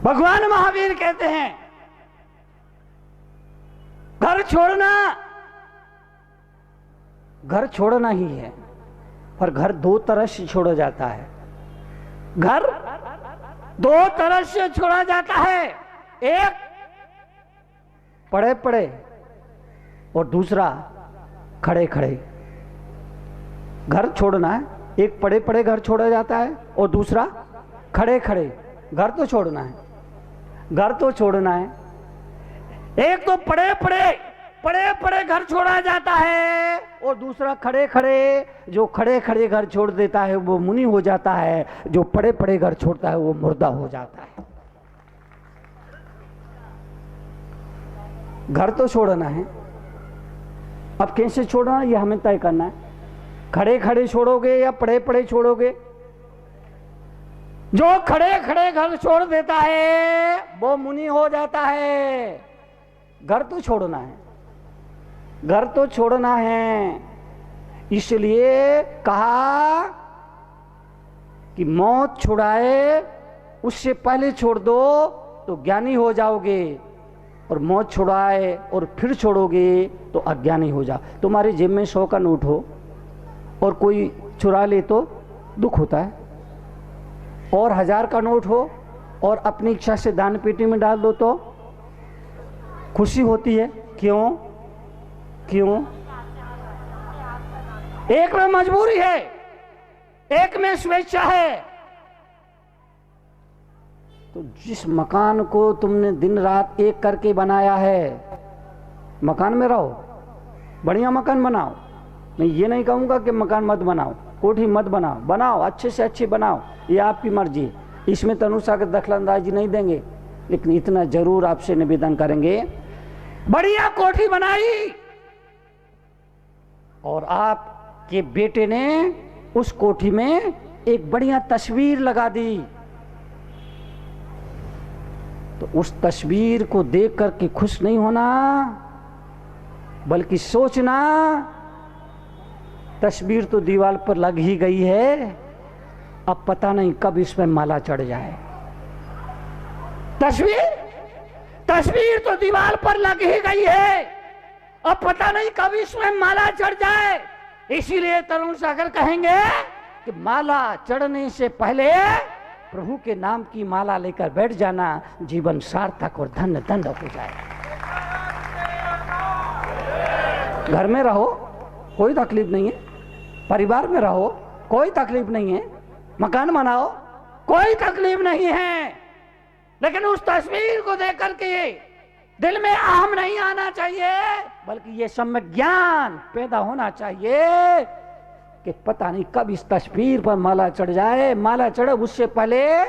भगवान महावीर कहते हैं घर छोड़ना ही है, पर घर दो तरह से छोड़ा जाता है। घर दो तरह से छोड़ा जाता है, एक पड़े पड़े और दूसरा खड़े खड़े। घर छोड़ना है, एक पड़े पड़े घर छोड़ा जाता है और दूसरा खड़े खड़े। घर तो छोड़ना है, घर तो छोड़ना है। एक तो पड़े पड़े घर छोड़ा जाता है और दूसरा खड़े खड़े। जो खड़े खड़े घर छोड़ देता है वो मुनि हो जाता है, जो पड़े पड़े घर छोड़ता है वो मुर्दा हो जाता है। घर तो छोड़ना है, अब कैसे छोड़ना ये हमें तय करना है। खड़े खड़े छोड़ोगे या पड़े पड़े छोड़ोगे? जो खड़े खड़े घर छोड़ देता है वो मुनि हो जाता है। घर तो छोड़ना है, घर तो छोड़ना है। इसलिए कहा कि मौत छुड़ाए उससे पहले छोड़ दो तो ज्ञानी हो जाओगे, और मौत छुड़ाए और फिर छोड़ोगे तो अज्ञानी हो जाओ। तुम्हारी जेब में 100 का नोट हो और कोई चुरा ले तो दुख होता है, और 1000 का नोट हो और अपनी इच्छा से दान पेटी में डाल दो तो खुशी होती है। क्यों? क्यों? एक में मजबूरी है, एक में स्वेच्छा है। तो जिस मकान को तुमने दिन रात एक करके बनाया है, मकान में रहो, बढ़िया मकान बनाओ। मैं ये नहीं कहूंगा कि मकान मत बनाओ, कोठी मत बनाओ, बनाओ अच्छे से अच्छे बनाओ, ये आपकी मर्जी। इसमें तनुषा के दखलंदाजी नहीं देंगे, लेकिन इतना जरूर आपसे निवेदन करेंगे, बढ़िया कोठी बनाई और आपके बेटे ने उस कोठी में एक बढ़िया तस्वीर लगा दी, तो उस तस्वीर को देख करके खुश नहीं होना, बल्कि सोचना तस्वीर तो दीवार पर लग ही गई है, अब पता नहीं कब इसमें माला चढ़ जाए। तस्वीर तो दीवार पर लग ही गई है, अब पता नहीं कब इसमें माला चढ़ जाए। इसीलिए तरुण सागर कहेंगे कि माला चढ़ने से पहले प्रभु के नाम की माला लेकर बैठ जाना, जीवन सार्थक और धन्य धन्य हो जाए। घर में रहो कोई तकलीफ नहीं है, परिवार में रहो कोई तकलीफ नहीं है, मकान बनाओ कोई तकलीफ नहीं है, लेकिन उस तस्वीर को देख करके दिल में अहम नहीं आना चाहिए, बल्कि ये सम्यक ज्ञान पैदा होना चाहिए कि पता नहीं कब इस तस्वीर पर माला चढ़ जाए। माला चढ़े उससे पहले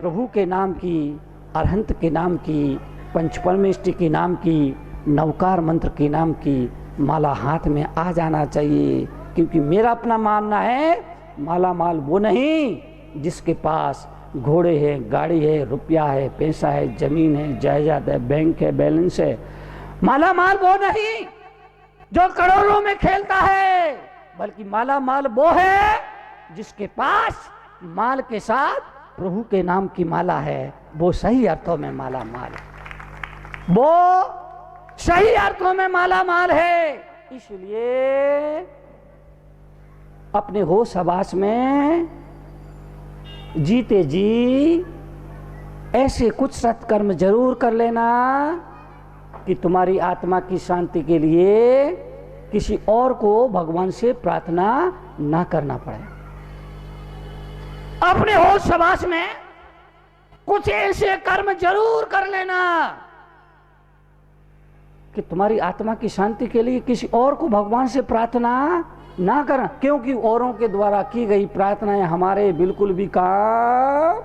प्रभु के नाम की, अरहंत के नाम की, पंचपरमेष्टि के नाम की, नवकार मंत्र के नाम की माला हाथ में आ जाना चाहिए। क्योंकि मेरा अपना मानना है, माला माल वो नहीं जिसके पास घोड़े है, गाड़ी है, रुपया है, पैसा है, जमीन है, जायदाद है, बैंक है, बैलेंस है। माला माल वो नहीं जो करोड़ों में खेलता है, बल्कि माला माल वो है जिसके पास माल के साथ प्रभु के नाम की माला है। वो सही अर्थों में माला माल है, वो सही अर्थों में माला माल है। इसलिए अपने होश हवास में जीते जी ऐसे कुछ सत्कर्म जरूर कर लेना कि तुम्हारी आत्मा की शांति के लिए किसी और को भगवान से प्रार्थना ना करना पड़े। अपने होश हवास में कुछ ऐसे कर्म जरूर कर लेना कि तुम्हारी आत्मा की शांति के लिए किसी और को भगवान से प्रार्थना ना करना, क्योंकि औरों के द्वारा की गई प्रार्थनाएं हमारे बिल्कुल भी काम,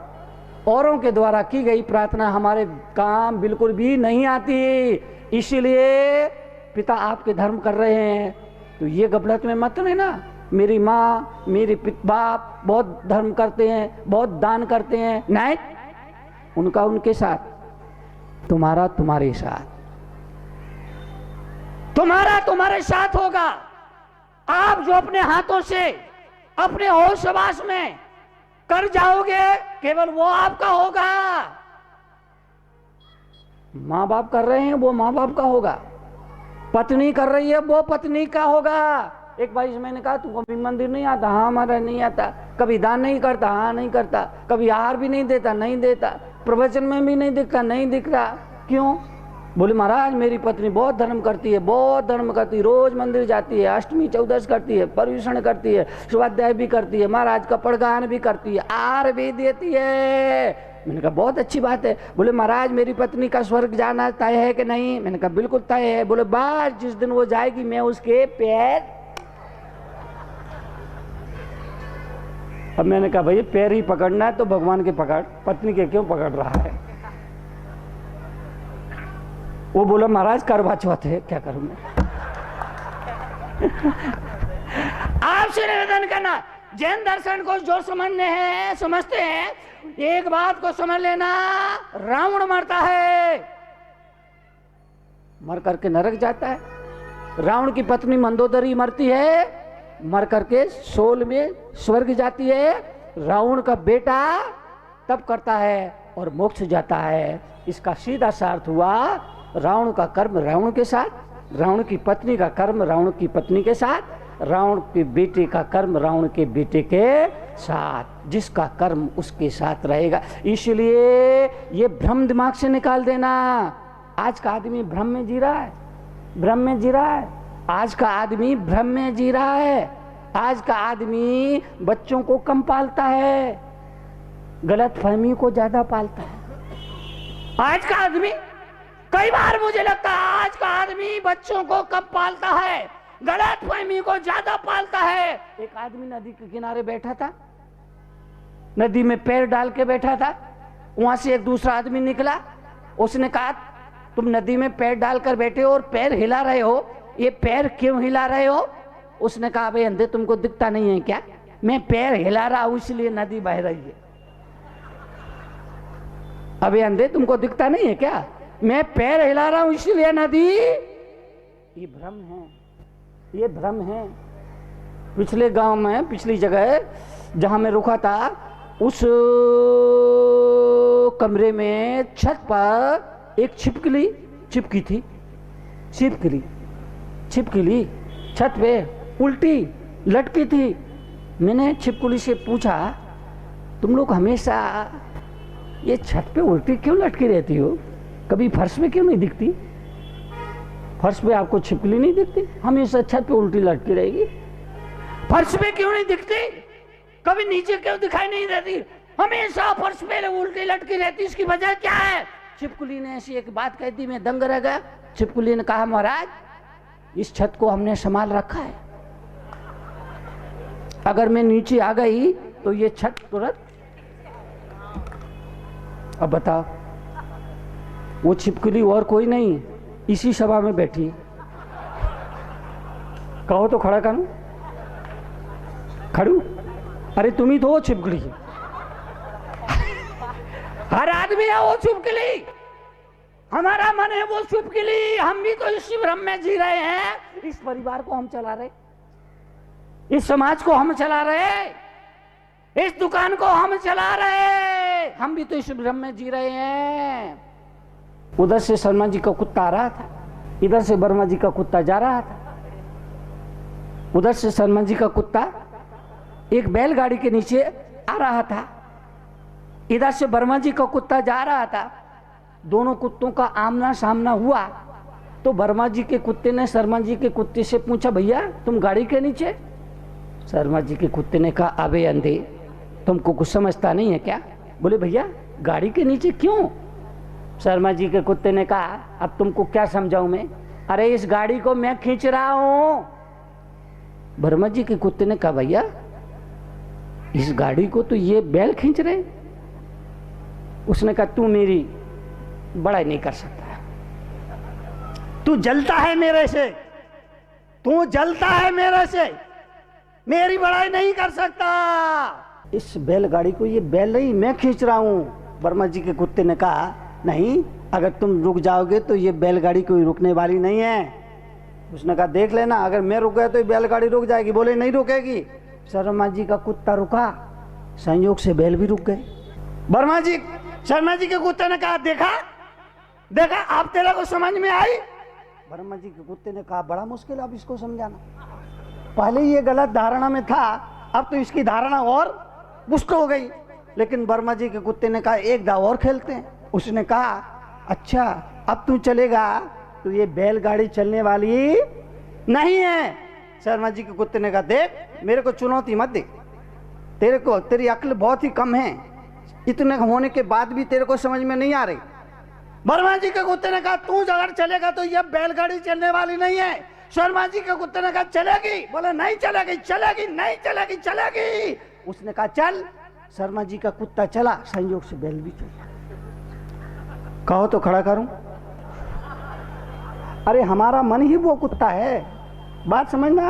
औरों के द्वारा की गई प्रार्थना हमारे काम बिल्कुल भी नहीं आती। इसीलिए पिता आपके धर्म कर रहे हैं तो ये गफलत में मत लेना। मेरी माँ मेरे बाप बहुत धर्म करते हैं, बहुत दान करते हैं, नहीं, उनका उनके साथ, तुम्हारा तुम्हारे साथ, तुम्हारा तुम्हारे साथ होगा। आप जो अपने हाथों से अपने होश हवास में कर जाओगे केवल वो आपका होगा। माँ बाप कर रहे हैं वो माँ बाप का होगा, पत्नी कर रही है वो पत्नी का होगा। एक भाई से मैंने कहा तू कभी मंदिर नहीं आता? हाँ हमारा नहीं आता। कभी दान नहीं करता? हाँ नहीं करता। कभी आहार भी नहीं देता? नहीं देता। प्रवचन में भी नहीं दिखता? नहीं दिख रहा। क्यों? बोले महाराज मेरी पत्नी बहुत धर्म करती है, बहुत धर्म करती है, रोज मंदिर जाती है, अष्टमी चौदश करती है, पर्यूषण करती है, स्वाध्याय भी करती है, महाराज का पड़गान भी करती है, आहार भी देती है। मैंने कहा बहुत अच्छी बात है। बोले महाराज मेरी पत्नी का स्वर्ग जाना तय है कि नहीं? मैंने कहा बिल्कुल तय है। बोले बस जिस दिन वो जाएगी मैं उसके पैर। अब मैंने कहा भाई पैर ही पकड़ना है तो भगवान के पकड़, पत्नी के क्यों पकड़ रहा है? वो बोला महाराज करवा चौथ है, क्या करूं मैं? आपसे निवेदन करना, जैन दर्शन को जो समझने हैं समझते हैं, एक बात को समझ लेना, रावण मरता है, मर करके नरक जाता है। रावण की पत्नी मंदोदरी मरती है, मर करके सोल में स्वर्ग जाती है। रावण का बेटा तप करता है और मोक्ष जाता है। इसका सीधा सा अर्थ हुआ रावण का कर्म रावण के साथ, रावण की पत्नी का कर्म रावण की पत्नी के साथ, रावण के बेटे का कर्म रावण के बेटे के साथ। जिसका कर्म उसके साथ रहेगा। इसलिए ये भ्रम दिमाग से निकाल देना। आज का आदमी भ्रम में जी रहा है, भ्रम में जी रहा है। आज का आदमी भ्रम में जी रहा है। आज का आदमी बच्चों को कम पालता है, गलत फहमी को ज्यादा पालता है। आज का आदमी, कई बार मुझे लगता है आज का आदमी बच्चों को कम पालता है, गलत फहमी को ज्यादा पालता है। एक आदमी नदी के किनारे बैठा था, नदी में पैर डाल के बैठा था। वहां से एक दूसरा आदमी निकला, उसने कहा तुम नदी में पैर डालकर बैठे हो और पैर हिला रहे हो, ये पैर क्यों हिला रहे हो? उसने कहा भाई अंधे तुमको दिखता नहीं है क्या? मैं पैर हिला रहा हूं इसलिए नदी बह रही है। अबे अंधे तुमको दिखता नहीं है क्या? मैं पैर हिला रहा हूं इसलिए नदी। ये भ्रम है, ये भ्रम है। पिछले गांव में, पिछली जगह जहां मैं रुका था, उस कमरे में छत पर एक छिपकली चिपकी थी। छिपकली छत पे उल्टी लटकी थी। मैंने छिपकली से पूछा तुम लोग हमेशा ये छत पे उल्टी क्यों लटकी रहती हो? कभी फर्श पे क्यों नहीं दिखती? फर्श पे आपको छिपकली नहीं दिखती, हमेशा छत पे उल्टी लटकी रहेगी। फर्श पे क्यों नहीं दिखती? कभी नीचे क्यों दिखाई नहीं देती? हमेशा फर्श पे उल्टी लटकी रहती, इसकी वजह क्या है? छिपकली ने ऐसी एक बात कह दी, मैं दंग रह गया। छिपकली ने कहा महाराज इस छत को हमने संभाल रखा है, अगर मैं नीचे आ गई तो ये छत तुरंत। अब बताओ, वो छिपकली और कोई नहीं इसी सभा में बैठी। कहो तो खड़ा करूं? खड़ू? अरे तुम ही तो वो छिपकली। हर आदमी है वो छिपकली, हमारा मन है वो छिपकली। हम भी तो इसी भ्रम में जी रहे हैं। इस परिवार को हम चला रहे, इस समाज को हम चला रहे, इस दुकान को हम चला रहे। हम भी तो इस भ्रम में जी रहे हैं। उधर से शर्मा जी का कुत्ता आ रहा था, इधर से वर्मा जी का कुत्ता जा रहा था। उधर से शर्मा जी का कुत्ता एक बैलगाड़ी के नीचे आ रहा था, इधर से वर्मा जी का कुत्ता जा रहा था। दोनों कुत्तों का आमना सामना हुआ तो वर्मा जी के कुत्ते ने शर्मा जी के कुत्ते से पूछा भैया तुम गाड़ी के नीचे? शर्मा जी के कुत्ते ने कहा अबे अंधे तुमको कुछ समझता नहीं है क्या? बोले भैया गाड़ी के नीचे क्यों? शर्मा जी के कुत्ते ने कहा अब तुमको क्या समझाऊं मैं? अरे इस गाड़ी को मैं खींच रहा हूं। वर्मा जी के कुत्ते ने कहा भैया इस गाड़ी को तो ये बैल खींच रहे। उसने कहा तू मेरी बड़ाई नहीं कर सकता, तू जलता है मेरे से, तू जलता है मेरे से, मेरी बड़ाई नहीं कर सकता। इस बैलगाड़ी को ये बैल नहीं मैं खींच रहा हूं। वर्मा जी के कुत्ते ने कहा नहीं, अगर तुम रुक जाओगे तो ये बैलगाड़ी कोई रुकने वाली नहीं है। उसने कहा देख लेना, अगर मैं रुक गया तो ये बैलगाड़ी रुक जाएगी। बोले नहीं रुकेगी। शर्मा जी का कुत्ता रुका, संयोग से बैल भी रुक गए। वर्मा जी, शर्मा जी के कुत्ते ने कहा देखा देखा, आप तेरे को समझ में आई? ब्रह्मा जी के कुत्ते ने कहा बड़ा मुश्किल अब इसको समझाना, पहले ये गलत धारणा में था, अब तो इसकी धारणा और पुष्ट हो गई। लेकिन ब्रह्मा जी के कुत्ते ने कहा एक दाव और खेलते हैं। उसने कहा अच्छा अब तू चलेगा तो ये बैलगाड़ी चलने वाली नहीं है। शर्मा जी के कुत्ते ने कहा देख मेरे को चुनौती मत दे, तेरे को तेरी अक्ल बहुत ही कम है, इतने होने के बाद भी तेरे को समझ में नहीं आ रही। ब्रह्मा जी के कुत्ते ने कहा तू अगर चलेगा तो ये बैलगाड़ी चलने वाली नहीं है। शर्मा जी के कुत्ते ने कहा चलेगी, बोले नहीं चलेगी, चलेगी नहीं चलेगी, चलेगी। उसने कहा चल। शर्मा जी का कुत्ता चला, संयोग से बैल भी चला। कहो तो खड़ा करूं? अरे हमारा मन ही वो कुत्ता है, बात समझना,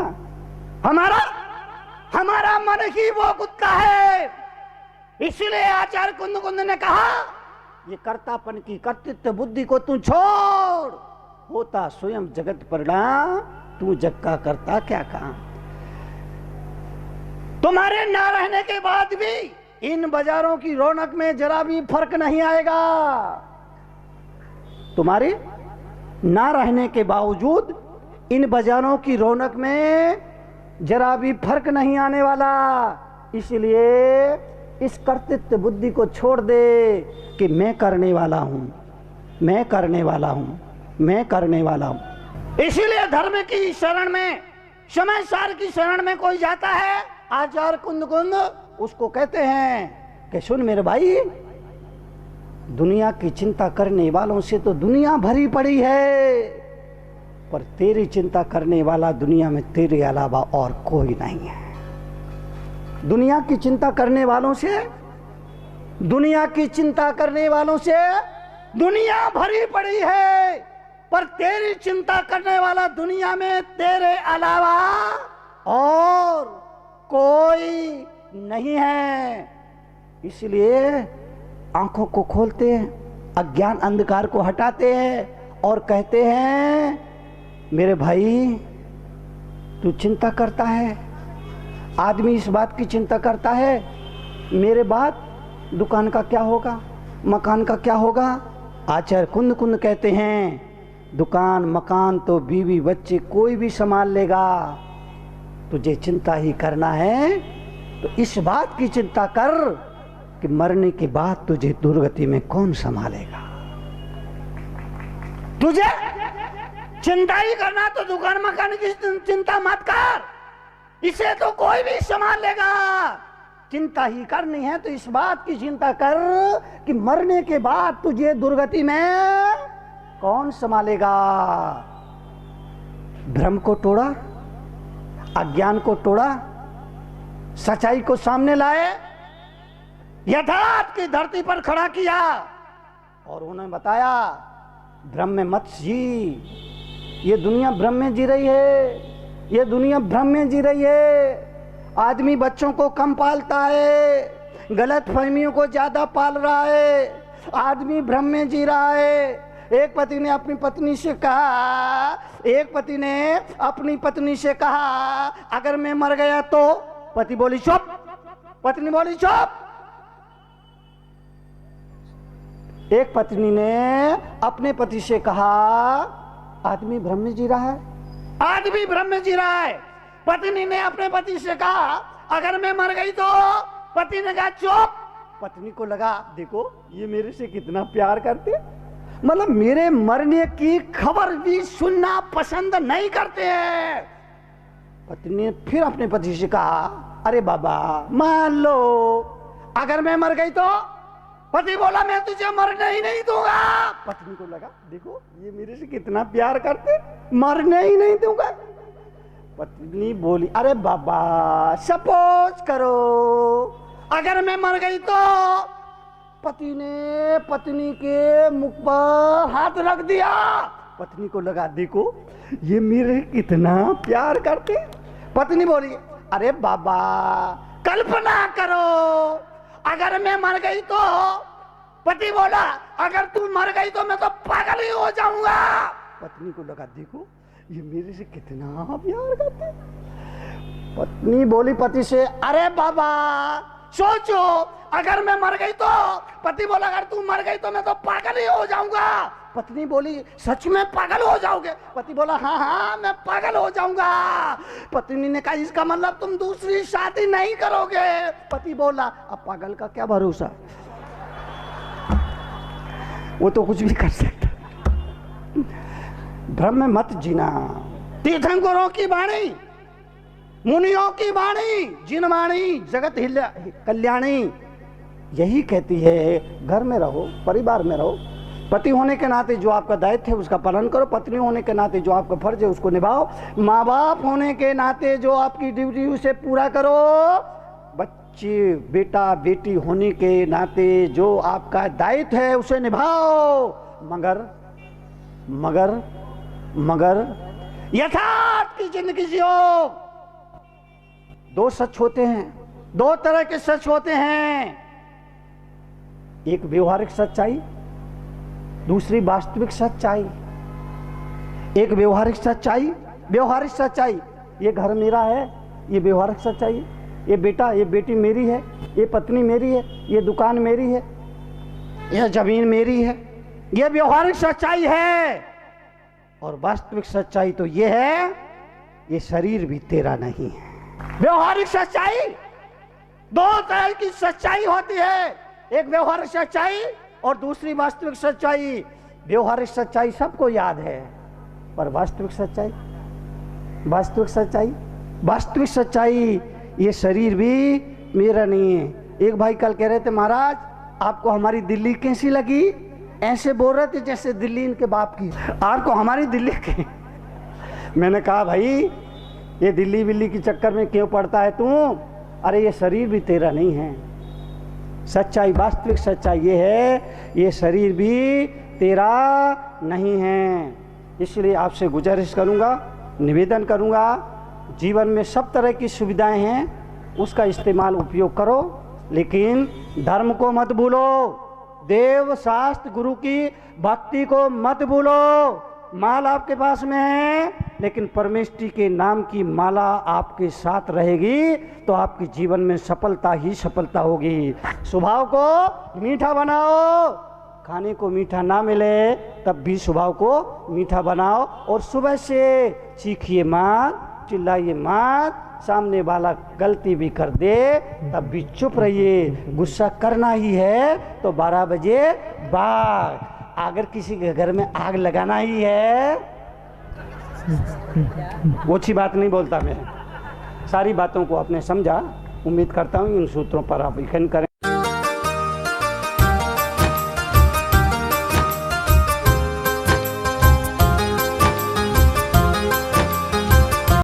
हमारा मन ही वो कुत्ता है। इसलिए आचार्य कुंद कुंद ने कहा ये कर्तापन की कर्तृत्व बुद्धि को तू छोड़, होता स्वयं जगत परिणाम, तू जग का करता क्या काम। तुम्हारे ना रहने के बाद भी इन बाजारों की रौनक में जरा भी फर्क नहीं आएगा। तुम्हारे ना रहने के बावजूद इन बाजारों की रौनक में जरा भी फर्क नहीं आने वाला। इसलिए इस कर्तृत्व बुद्धि को छोड़ दे कि मैं करने वाला हूं, मैं करने वाला हूं, मैं करने वाला हूं। इसीलिए धर्म की शरण में, समय सार की शरण में कोई जाता है, आचार्य कुंद कुंद उसको कहते हैं कि सुन मेरे भाई, दुनिया की चिंता करने वालों से तो दुनिया भरी पड़ी है, पर तेरी चिंता करने वाला दुनिया में तेरे अलावा और कोई नहीं है। दुनिया की चिंता करने वालों से, दुनिया की चिंता करने वालों से दुनिया भरी पड़ी है, पर तेरी चिंता करने वाला दुनिया में तेरे अलावा और कोई नहीं है। इसलिए आंखों को खोलते हैं, अज्ञान अंधकार को हटाते हैं और कहते हैं मेरे भाई तू चिंता करता है, आदमी इस बात की चिंता करता है मेरे बाद दुकान का क्या होगा, मकान का क्या होगा। आचार्य कुंद कुंद कहते हैं दुकान मकान तो बीवी बच्चे कोई भी संभाल लेगा, तुझे चिंता ही करना है तो इस बात की चिंता कर कि मरने के बाद तुझे दुर्गति में कौन संभालेगा। तुझे चिंता ही करना तो दुकान मकान की चिंता मत कर, इसे तो कोई भी संभाल लेगा। चिंता ही करनी है तो इस बात की चिंता कर कि मरने के बाद तुझे दुर्गति में कौन संभालेगा। भ्रम को तोड़ा, अज्ञान को तोड़ा, सच्चाई को सामने लाए, यथार्थ की धरती पर खड़ा किया और उन्हें बताया भ्रम में मत जी, ये दुनिया भ्रम में जी रही है, ये दुनिया भ्रम में जी रही है। आदमी बच्चों को कम पालता है, गलत फहमियों को ज्यादा पाल रहा है, आदमी भ्रम में जी रहा है। एक पति ने अपनी पत्नी से कहा, एक पति ने अपनी पत्नी से कहा अगर मैं मर गया तो, पति बोली चुप, पत्नी बोली चुप। एक पत्नी ने अपने पति से कहा आदमी भ्रम में जी रहा है, आदमी भ्रम में जी रहा है। पत्नी ने अपने पति से कहा अगर मैं मर गई तो, पति ने कहा चुप। पत्नी को लगा देखो ये मेरे से कितना प्यार करते, मतलब मेरे मरने की खबर भी सुनना पसंद नहीं करते हैं। पत्नी ने फिर अपने पति से कहा अरे बाबा मान लो अगर मैं मर गई तो, पति बोला मैं तुझे मरने ही नहीं दूंगा। पत्नी को लगा देखो ये मेरे से कितना प्यार करते, मरने ही नहीं दूंगा। पत्नी बोली अरे बाबा सपोज करो अगर मैं मर गई तो। पति ने पत्नी के मुख पर हाथ रख दिया। पत्नी को लगा देखो ये मेरे कितना प्यार करते। पत्नी बोली अरे बाबा कल्पना करो अगर मैं मर गई तो। पति बोला अगर तू मर गई तो मैं तो पागल ही हो जाऊंगा। पत्नी को लगा देखो ये मेरे से कितना प्यार करते। पत्नी बोली पति से अरे बाबा सोचो अगर मैं मर गई तो। पति बोला अगर तू मर गई तो मैं तो पागल ही हो जाऊंगा। पत्नी बोली सच में पागल हो जाओगे? पति बोला हाँ हाँ मैं पागल हो जाऊंगा। पत्नी ने कहा इसका मतलब तुम दूसरी शादी नहीं करोगे? पति बोला अब पागल का क्या भरोसा, वो तो कुछ भी कर सकता। भ्रम में मत जीना। तीर्थंकरों की वाणी, मुनियों की वाणी, जिन वाणी जगत कल्याणी यही कहती है घर में रहो, परिवार में रहो। पति होने के नाते जो आपका दायित्व है उसका पालन करो, पत्नी होने के नाते जो आपका फर्ज है उसको निभाओ, माँ बाप होने के नाते जो आपकी ड्यूटी उसे पूरा करो, बच्चे बेटा बेटी होने के नाते जो आपका दायित्व है उसे निभाओ। मगर मगर मगर यथार्थ की जिंदगी जियो। दो सच होते हैं, दो तरह के सच होते हैं, एक व्यवहारिक सच्चाई, दूसरी वास्तविक सच्चाई। एक व्यवहारिक सच्चाई, व्यवहारिक सच्चाई ये घर मेरा है, ये व्यवहारिक सच्चाई है, ये बेटा ये बेटी मेरी है, ये पत्नी मेरी है, ये दुकान मेरी है, यह जमीन मेरी है, ये व्यवहारिक सच्चाई है। और वास्तविक सच्चाई तो ये है ये शरीर भी तेरा नहीं है। व्यवहारिक सच्चाई, दो तरह की सच्चाई होती है, एक व्यवहारिक सच्चाई और दूसरी वास्तविक सच्चाई। व्यवहारिक सच्चाई सबको याद है, पर वास्तविक सच्चाई, वास्तविक सच्चाई, वास्तविक सच्चाई ये शरीर भी मेरा नहीं है। एक भाई कल कह रहे थे महाराज आपको हमारी दिल्ली कैसी लगी? ऐसे बोल रहे थे जैसे दिल्ली इनके बाप की, आपको हमारी दिल्ली की। मैंने कहा भाई ये दिल्ली बिल्ली के चक्कर में क्यों पड़ता है तू? अरे ये शरीर भी तेरा नहीं है। सच्चाई, वास्तविक सच्चाई ये है ये शरीर भी तेरा नहीं है। इसलिए आपसे गुजारिश करूंगा, निवेदन करूंगा, जीवन में सब तरह की सुविधाएं हैं उसका इस्तेमाल उपयोग करो, लेकिन धर्म को मत भूलो, देव शास्त्र गुरु की भक्ति को मत भूलो। माल आपके पास में है लेकिन परमेष्टि के नाम की माला आपके साथ रहेगी तो आपके जीवन में सफलता ही सफलता होगी। स्वभाव को मीठा बनाओ, खाने को मीठा ना मिले तब भी स्वभाव को मीठा बनाओ, और सुबह से चीखिए मत, चिल्लाइए मत, सामने वाला गलती भी कर दे तब भी चुप रहिए। गुस्सा करना ही है तो 12 बजे बाद, अगर किसी के घर में आग लगाना ही है, वो अच्छी बात नहीं बोलता मैं, सारी बातों को आपने समझा। उम्मीद करता हूँ इन सूत्रों पर आप यकीन करें।